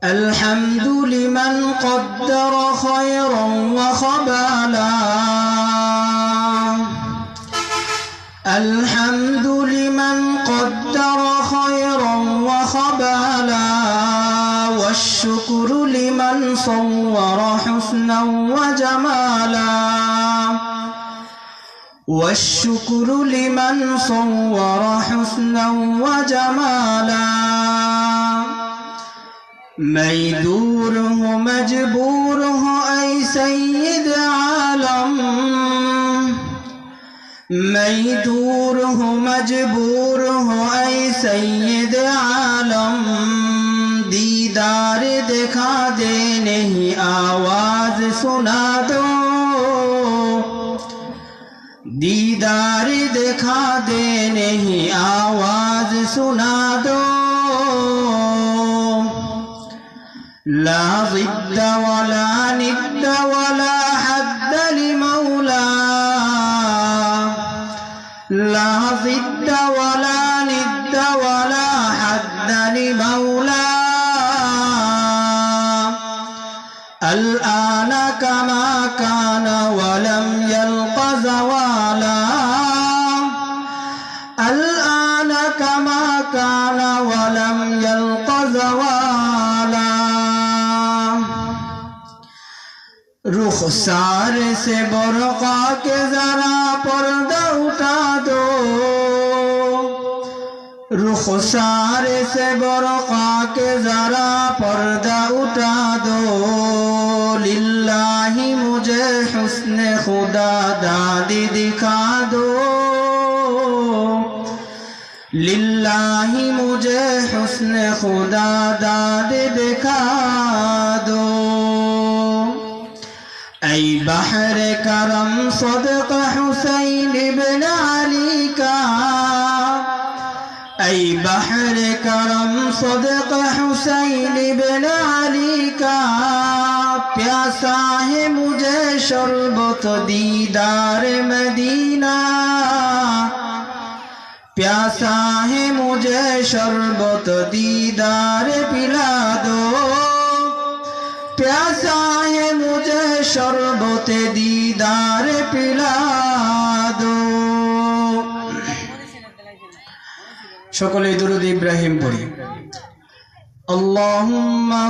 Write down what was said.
الحمد لمن قدر خيرا وخبالا الحمد لمن قدر خيرا وخبالا والشكر لمن صور حسنا وجمالا والشكر لمن صور حسنا وجمالا ميدور ہو مجبور ہو اے سید عالم ميدور ہو مجبور ہو اے سید عالم دیدار دکھا دے نہیں آواز سنا دو دیدار دکھا دے نہیں آواز سنا دو لا ضد ولا ند ولا حد لمولا لا ضد ولا ند ولا حد لمولا الآن كما كان ولم يلق زوالا الآن كما كان ولم يلق زوالا رخسار سے برقع کے ذرا پردہ اٹھا دو رخسار سے برقع کے ذرا پردہ اٹھا دو للہ مجھے حسن خدا دادی دکھا دو للہ مجھے حسن خدا دادی دکھا دو اے بحر کرم صدق حسین بن علی کا اے بحر کرم صدق حسین بن علی کا پیاسا ہے مجھے شربت دیدار مدینہ پیاسا ہے مجھے شربت دیدار پلا دو پیاسا ہے مجھے شربت دیدار پلا دو সকলে দুরূদ ইব্রাহিম পড়ি আল্লাহুম্মা